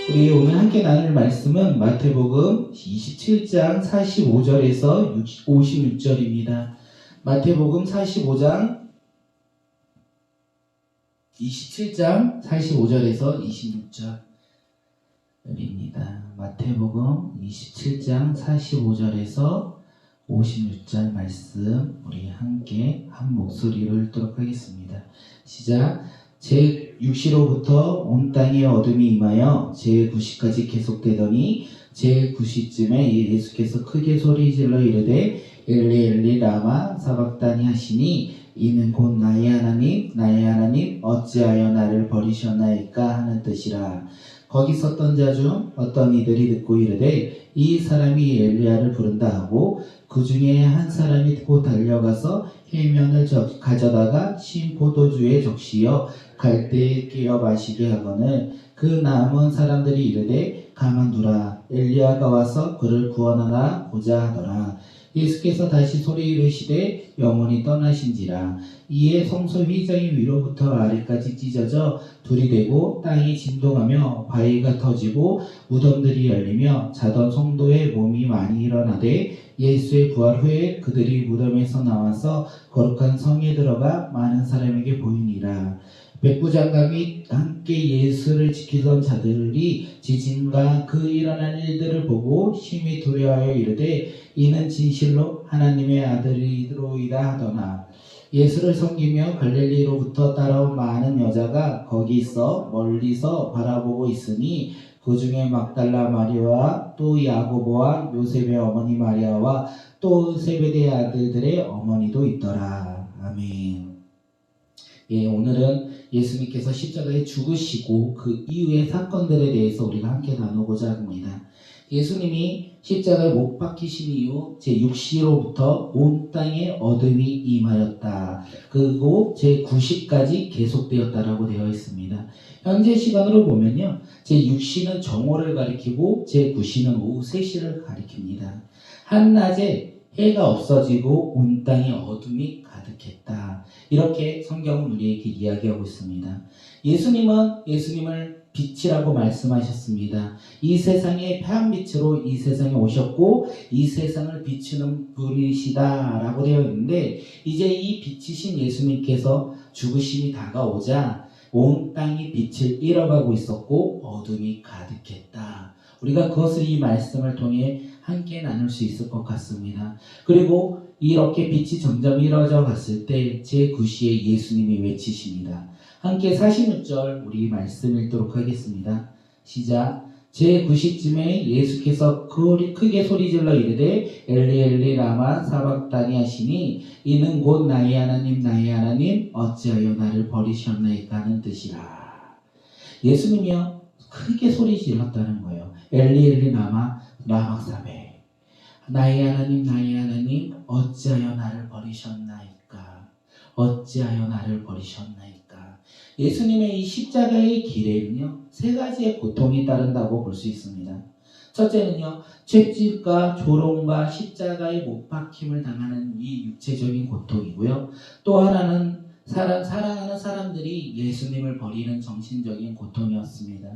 우리 오늘 함께 나눌 말씀은 마태복음 27장 45절에서 56절입니다. 마태복음 27장 45절에서 26절입니다. 마태복음 27장 45절에서 56절 말씀 우리 함께 한 목소리로 읽도록 하겠습니다. 시작. 제6시로부터 온 땅에 어둠이 임하여 제9시까지 계속되더니 제9시쯤에 예수께서 크게 소리질러 이르되 엘리 엘리 라마 사박다니 하시니 이는 곧 나의 하나님 어찌하여 나를 버리셨나이까 하는 뜻이라. 거기 섰던 자 중 어떤 이들이 듣고 이르되 이 사람이 엘리야를 부른다 하고 그 중에 한 사람이 곧 달려가서 해면을 가져다가 신 포도주에 적시어 갈대에 끼어 마시게 하거늘 그 남은 사람들이 이르되 가만두라 엘리야가 와서 그를 구원하나 보자 하더라. 예수께서 다시 소리 이르시되 영원히 떠나신지라. 이에 성소 휘장이 위로부터 아래까지 찢어져 둘이 되고 땅이 진동하며 바위가 터지고 무덤들이 열리며 자던 성도의 몸이 많이 일어나되 예수의 부활 후에 그들이 무덤에서 나와서 거룩한 성에 들어가 많은 사람에게 보이니라. 백부장감이 함께 예수를 지키던 자들이 지진과 그 일어난 일들을 보고 심히 두려워하여 이르되 이는 진실로 하나님의 아들이로이다 하더나 예수를 섬기며 갈릴리로부터 따라온 많은 여자가 거기 있어 멀리서 바라보고 있으니 그 중에 막달라 마리아와 또 야고보와 요셉의 어머니 마리아와 또 세베대의 아들들의 어머니도 있더라. 아멘. 오늘은 예수님께서 십자가에 죽으시고 그 이후의 사건들에 대해서 우리가 함께 나누고자 합니다. 예수님이 십자가에 못 박히신 이후 제6시로부터 온 땅에 어둠이 임하였다. 그리고 제9시까지 계속되었다라고 되어 있습니다. 현재 시간으로 보면요, 제6시는 정오를 가리키고 제9시는 오후 3시를 가리킵니다. 한낮에 해가 없어지고 온 땅에 어둠이 가득했다. 이렇게 성경은 우리에게 이야기하고 있습니다. 예수님을 빛이라고 말씀하셨습니다. 이 세상의 파란빛으로 이 세상에 오셨고 이 세상을 비추는 분이시다 라고 되어 있는데, 이제 이 빛이신 예수님께서 죽으심이 다가오자 온 땅이 빛을 잃어가고 있었고 어둠이 가득했다. 우리가 그것을 이 말씀을 통해 함께 나눌 수 있을 것 같습니다. 그리고 이렇게 빛이 점점 이루어져 갔을 때 제9시에 예수님이 외치십니다. 함께 46절 우리 말씀 읽도록 하겠습니다. 시작. 제9시쯤에 예수께서 크게 소리질러 이르되 엘리 엘리 라마 사박다니 하시니 이는 곧 나의 하나님 어찌하여 나를 버리셨나이까 하는 뜻이라. 예수님이요 크게 소리 질렀다는 거예요. 엘리 엘리 라마 사베 나의 하나님 어찌하여 나를 버리셨나이까. 예수님의 이 십자가의 길에는요 3가지의 고통이 따른다고 볼 수 있습니다. 첫째는요 채찍과 조롱과 십자가의 못 박힘을 당하는 이 육체적인 고통이고요, 또 하나는 사랑하는 사람들이 예수님을 버리는 정신적인 고통이었습니다.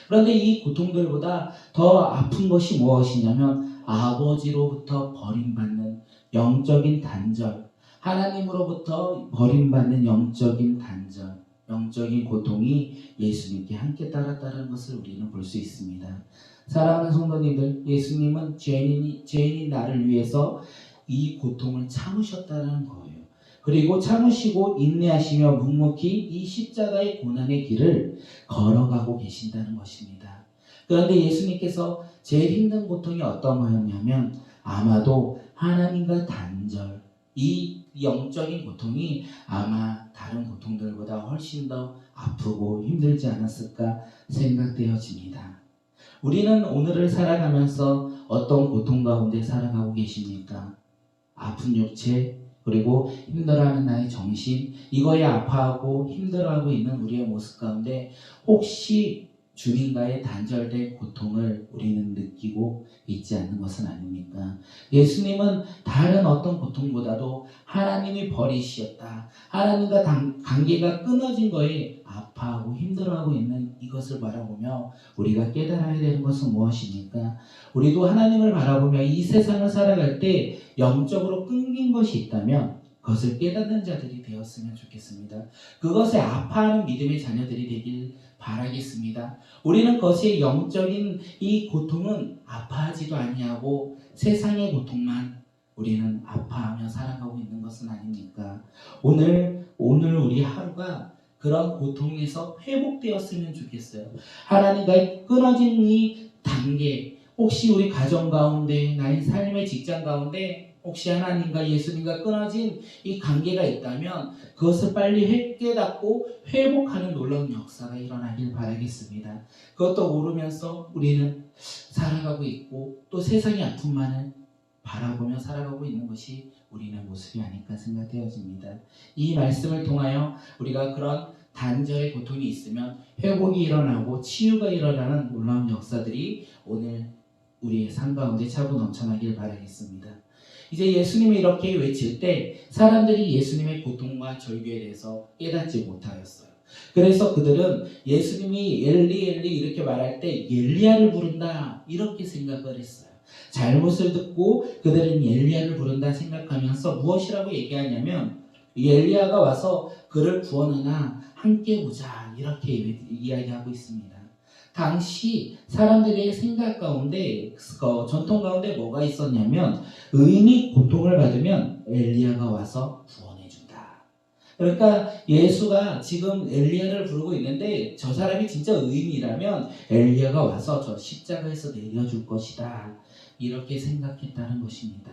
그런데 이 고통들보다 더 아픈 것이 무엇이냐면 아버지로부터 버림받는 영적인 단절, 하나님으로부터 버림받는 영적인 단절, 영적인 고통이 예수님께 함께 따랐다는 것을 우리는 볼 수 있습니다. 사랑하는 성도님들, 예수님은 죄인인 나를 위해서 이 고통을 참으셨다는 거예요. 그리고 참으시고 인내하시며 묵묵히 이 십자가의 고난의 길을 걸어가고 계신다는 것입니다. 그런데 예수님께서 제일 힘든 고통이 어떤 거였냐면 아마도 하나님과 단절, 이 영적인 고통이 아마 다른 고통들보다 훨씬 더 아프고 힘들지 않았을까 생각되어집니다. 우리는 오늘을 살아가면서 어떤 고통 가운데 살아가고 계십니까? 아픈 육체, 그리고 힘들어하는 나의 정신, 이거에 아파하고 힘들어하고 있는 우리의 모습 가운데 혹시 주님과의 단절된 고통을 우리는 느끼고 있지 않는 것은 아닙니까? 예수님은 다른 어떤 고통보다도 하나님이 버리시었다. 하나님과 관계가 끊어진 거에 아파하고 힘들어하고 있는 이것을 바라보며 우리가 깨달아야 되는 것은 무엇입니까? 우리도 하나님을 바라보며 이 세상을 살아갈 때 영적으로 끊긴 것이 있다면 그것을 깨닫는 자들이 되었으면 좋겠습니다. 그것에 아파하는 믿음의 자녀들이 되길 바라겠습니다. 우리는 그것의 영적인 이 고통은 아파하지도 아니하고 세상의 고통만 우리는 아파하며 살아가고 있는 것은 아닙니까? 오늘 우리 하루가 그런 고통에서 회복되었으면 좋겠어요. 하나님과의 끊어진 이 단계, 혹시 우리 가정 가운데, 나의 삶의 직장 가운데 혹시 하나님과 예수님과 끊어진 이 관계가 있다면 그것을 빨리 깨닫고 회복하는 놀라운 역사가 일어나길 바라겠습니다. 그것도 모르면서 우리는 살아가고 있고 또 세상의 아픔만을 바라보며 살아가고 있는 것이 우리의 모습이 아닐까 생각되어집니다. 이 말씀을 통하여 우리가 그런 단절의 고통이 있으면 회복이 일어나고 치유가 일어나는 놀라운 역사들이 오늘 우리의 삶 가운데 차고 넘쳐나길 바라겠습니다. 이제 예수님이 이렇게 외칠 때 사람들이 예수님의 고통과 절규에 대해서 깨닫지 못하였어요. 그래서 그들은 예수님이 엘리 엘리 이렇게 말할 때 엘리야를 부른다 이렇게 생각을 했어요. 잘못을 듣고 그들은 엘리야를 부른다 생각하면서 무엇이라고 얘기하냐면 엘리야가 와서 그를 구원하나 함께 보자 이렇게 이야기하고 있습니다. 당시 사람들의 생각 가운데 전통 가운데 뭐가 있었냐면 의인이 고통을 받으면 엘리야가 와서 구원해준다. 그러니까 예수가 지금 엘리야를 부르고 있는데 저 사람이 진짜 의인이라면 엘리야가 와서 저 십자가에서 내려줄 것이다. 이렇게 생각했다는 것입니다.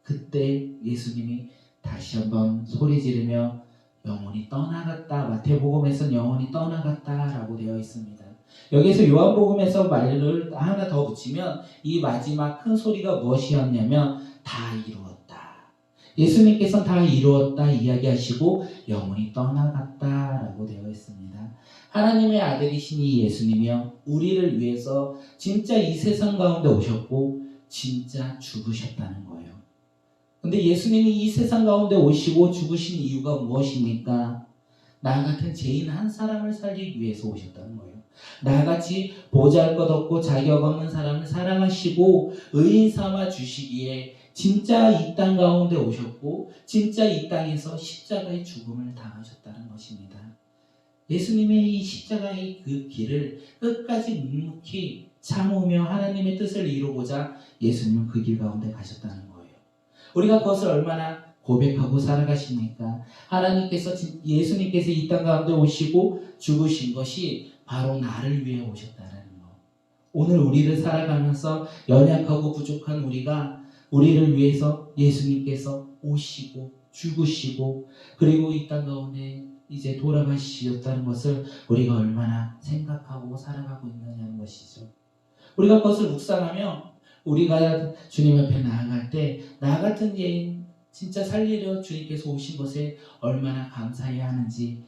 그때 예수님이 다시 한번 소리 지르며 영혼이 떠나갔다. 마태복음에서는 영혼이 떠나갔다라고 되어 있습니다. 여기서 요한복음에서 말을 하나 더 붙이면 이 마지막 큰 소리가 무엇이었냐면 다 이루었다. 예수님께서는 다 이루었다 이야기하시고 영혼이 떠나갔다라고 되어 있습니다. 하나님의 아들이신 이 예수님이요 우리를 위해서 진짜 이 세상 가운데 오셨고 진짜 죽으셨다는 거예요. 근데 예수님이 이 세상 가운데 오시고 죽으신 이유가 무엇입니까? 나 같은 죄인 한 사람을 살리기 위해서 오셨다는 거예요. 나같이 보잘것없고 자격 없는 사람을 사랑하시고 의인 삼아 주시기에 진짜 이 땅 가운데 오셨고 진짜 이 땅에서 십자가의 죽음을 당하셨다는 것입니다. 예수님의 이 십자가의 그 길을 끝까지 묵묵히 참으며 하나님의 뜻을 이루고자 예수님은 그 길 가운데 가셨다는 거예요. 우리가 그것을 얼마나 고백하고 살아가십니까? 예수님께서 이 땅 가운데 오시고 죽으신 것이 바로 나를 위해 오셨다는 것. 오늘 우리를 살아가면서 연약하고 부족한 우리를 위해서 예수님께서 오시고 죽으시고 그리고 이 땅 가운데 이제 돌아가시었다는 것을 우리가 얼마나 생각하고 살아가고 있느냐는 것이죠. 우리가 그것을 묵상하며 우리가 주님 앞에 나아갈 때 나 같은 죄인 진짜 살리려 주님께서 오신 것에 얼마나 감사해야 하는지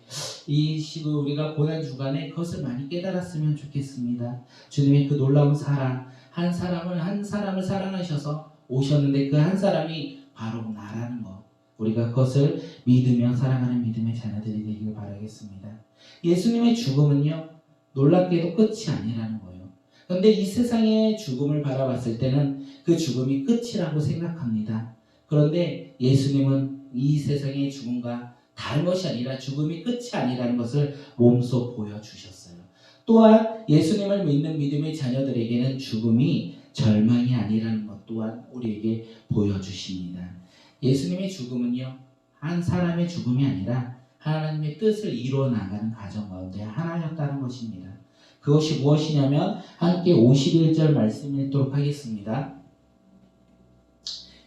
이 시국 우리가 고난주간에 그것을 많이 깨달았으면 좋겠습니다. 주님의 그 놀라운 사랑, 한 사람을 사랑하셔서 오셨는데 그 한 사람이 바로 나라는 것, 우리가 그것을 믿으며 살아가는 믿음의 자녀들이 되기를 바라겠습니다. 예수님의 죽음은요 놀랍게도 끝이 아니라는 거예요. 그런데 이 세상의 죽음을 바라봤을 때는 그 죽음이 끝이라고 생각합니다. 그런데 예수님은 이 세상의 죽음과 다른 것이 아니라 죽음이 끝이 아니라는 것을 몸소 보여주셨어요. 또한 예수님을 믿는 믿음의 자녀들에게는 죽음이 절망이 아니라는 것 또한 우리에게 보여주십니다. 예수님의 죽음은요 한 사람의 죽음이 아니라 하나님의 뜻을 이루어 나가는 과정 가운데 하나였다는 것입니다. 그것이 무엇이냐면 함께 51절 말씀 읽도록 하겠습니다.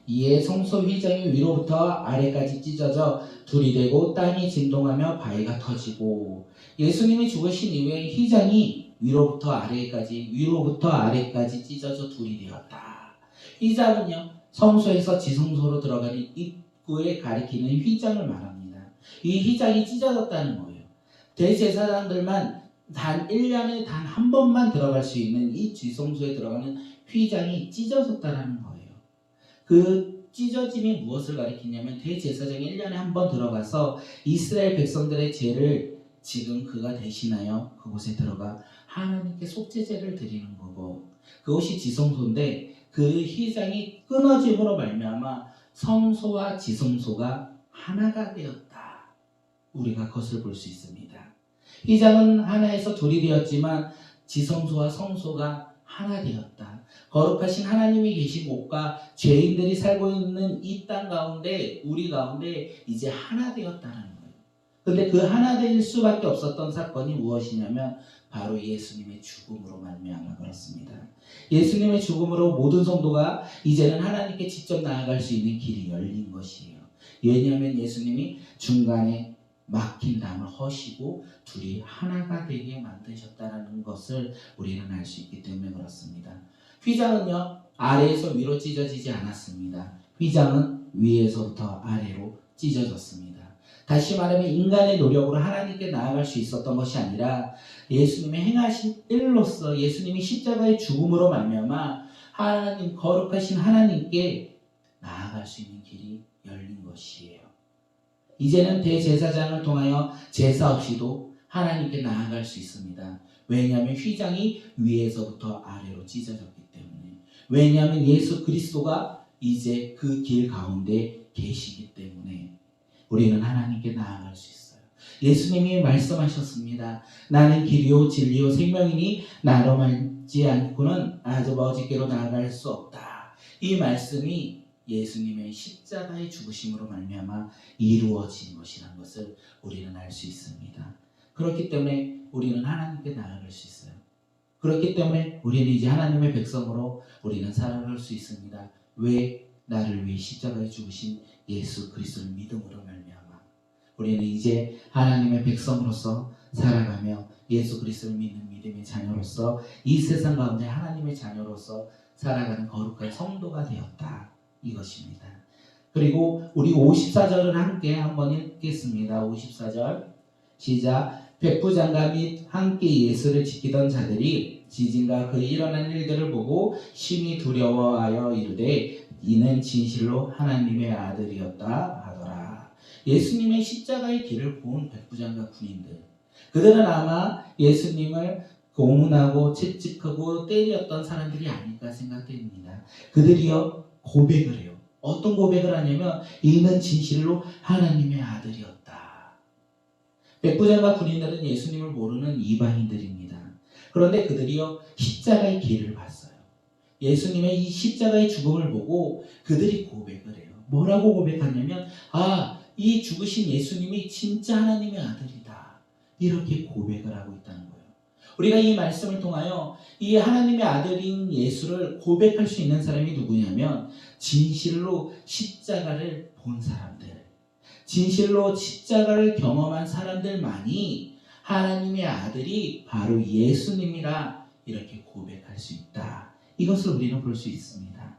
이에 성소 휘장이 위로부터 아래까지 찢어져 둘이 되고 땅이 진동하며 바위가 터지고 예수님이 죽으신 이후에 휘장이 위로부터 아래까지 찢어져 둘이 되었다. 휘장은요 성소에서 지성소로 들어가는 입구에 가리키는 휘장을 말합니다. 이 휘장이 찢어졌다는 거예요. 대제사장들만 단 1년에 단 한 번만 들어갈 수 있는 이 지성소에 들어가는 휘장이 찢어졌다라는 거예요. 그 찢어짐이 무엇을 가리키냐면 대제사장이 1년에 한 번 들어가서 이스라엘 백성들의 죄를 지금 그가 대신하여 그곳에 들어가 하나님께 속죄제를 드리는 거고, 그것이 지성소인데 그 휘장이 끊어짐으로 말미암아 성소와 지성소가 하나가 되었다. 우리가 그것을 볼 수 있습니다. 휘장은 하나에서 둘이 되었지만 지성소와 성소가 하나 되었다. 거룩하신 하나님이 계신 곳과 죄인들이 살고 있는 이 땅 가운데, 우리 가운데 이제 하나 되었다는 거예요. 근데 그 하나 될 수밖에 없었던 사건이 무엇이냐면 바로 예수님의 죽음으로 말미암아 그렇습니다. 예수님의 죽음으로 모든 성도가 이제는 하나님께 직접 나아갈 수 있는 길이 열린 것이에요. 왜냐하면 예수님이 중간에 막힌 담을 허시고 둘이 하나가 되게 만드셨다는 것을 우리는 알 수 있기 때문에 그렇습니다. 휘장은요, 아래에서 위로 찢어지지 않았습니다. 휘장은 위에서부터 아래로 찢어졌습니다. 다시 말하면 인간의 노력으로 하나님께 나아갈 수 있었던 것이 아니라 예수님의 행하신 일로서 예수님이 십자가의 죽음으로 말미암아 하나님, 거룩하신 하나님께 나아갈 수 있는 길이 열린 것이에요. 이제는 대제사장을 통하여 제사 없이도 하나님께 나아갈 수 있습니다. 왜냐하면 휘장이 위에서부터 아래로 찢어졌기 때문에, 왜냐하면 예수 그리스도가 이제 그 길 가운데 계시기 때문에 우리는 하나님께 나아갈 수 있어요. 예수님이 말씀하셨습니다. 나는 길이요 진리요 생명이니 나로 말지 않고는 아버지께로 나아갈 수 없다. 이 말씀이 예수님의 십자가의 죽으심으로 말미암아 이루어진 것이라는 것을 우리는 알 수 있습니다. 그렇기 때문에 우리는 하나님께 나아갈 수 있어요. 그렇기 때문에 우리는 이제 하나님의 백성으로 우리는 살아갈 수 있습니다. 왜? 나를 위해 십자가에 죽으신 예수 그리스도를 믿음으로 말미암아 우리는 이제 하나님의 백성으로서 살아가며 예수 그리스도를 믿는 믿음의 자녀로서 이 세상 가운데 하나님의 자녀로서 살아가는 거룩한 성도가 되었다. 이것입니다. 그리고 우리 54절을 함께 한번 읽겠습니다. 54절 시작. 백부장가 및 함께 예수를 지키던 자들이 지진과 그의 일어난 일들을 보고 심히 두려워하여 이르되 이는 진실로 하나님의 아들이었다 하더라. 예수님의 십자가의 길을 본 백부장과 군인들, 그들은 아마 예수님을 고문하고 채찍하고 때렸던 사람들이 아닐까 생각됩니다. 그들이요 고백을 해요. 어떤 고백을 하냐면 이는 진실로 하나님의 아들이었다. 백부장과 군인들은 예수님을 모르는 이방인들입니다. 그런데 그들이요 십자가의 길을 봤어요. 예수님의 이 십자가의 죽음을 보고 그들이 고백을 해요. 뭐라고 고백하냐면 이 죽으신 예수님이 진짜 하나님의 아들이다. 이렇게 고백을 하고 있다는 거예요. 우리가 이 말씀을 통하여 이 하나님의 아들인 예수를 고백할 수 있는 사람이 누구냐면 진실로 십자가를 본 사람들, 진실로 십자가를 경험한 사람들만이 하나님의 아들이 바로 예수님이라 이렇게 고백할 수 있다. 이것을 우리는 볼 수 있습니다.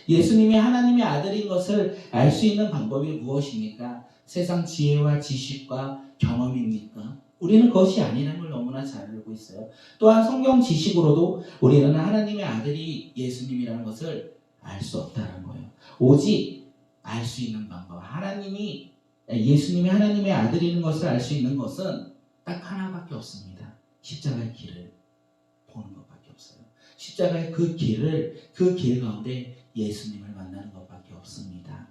예수님이 하나님의 아들인 것을 알 수 있는 방법이 무엇입니까? 세상 지혜와 지식과 경험입니까? 우리는 그것이 아니라는 걸 너무나 잘 알고 있어요. 또한 성경 지식으로도 우리는 하나님의 아들이 예수님이라는 것을 알 수 없다는 거예요. 오직 알 수 있는 방법, 예수님이 하나님의 아들인 것을 알 수 있는 것은 딱 하나밖에 없습니다. 십자가의 길을 보는 것밖에 없어요. 십자가의 그 길 가운데 예수님을 만나는 것밖에 없습니다.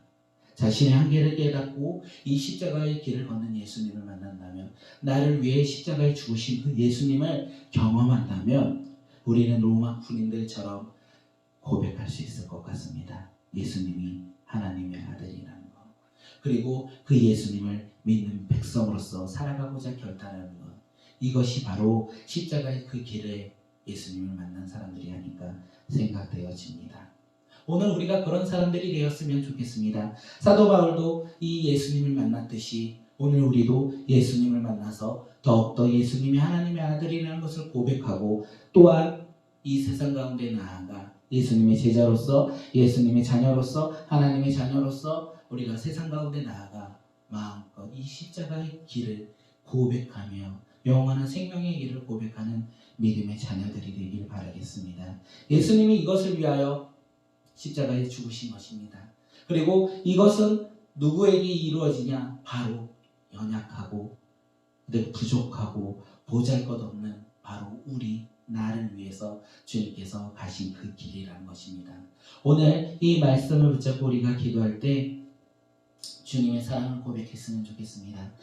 자신의 한계를 깨닫고 이 십자가의 길을 걷는 예수님을 만난다면, 나를 위해 십자가에 죽으신 그 예수님을 경험한다면 우리는 로마 군인들처럼 고백할 수 있을 것 같습니다. 예수님이 하나님의 아들이라는 것, 그리고 그 예수님을 믿는 백성으로서 살아가고자 결단하는 것, 이것이 바로 십자가의 그 길에 예수님을 만난 사람들이 아닐까 생각되어집니다. 오늘 우리가 그런 사람들이 되었으면 좋겠습니다. 사도 바울도 이 예수님을 만났듯이 오늘 우리도 예수님을 만나서 더욱더 예수님이 하나님의 아들이라는 것을 고백하고, 또한 이 세상 가운데 나아가 예수님의 제자로서, 예수님의 자녀로서, 하나님의 자녀로서 우리가 세상 가운데 나아가 마음껏 이 십자가의 길을 고백하며 영원한 생명의 길을 고백하는 믿음의 자녀들이 되길 바라겠습니다. 예수님이 이것을 위하여 십자가에 죽으신 것입니다. 그리고 이것은 누구에게 이루어지냐? 바로 연약하고 부족하고 보잘것없는 바로 우리 나를 위해서 주님께서 가신 그 길이라는 것입니다. 오늘 이 말씀을 붙잡고 우리가 기도할 때 주님의 사랑을 고백했으면 좋겠습니다.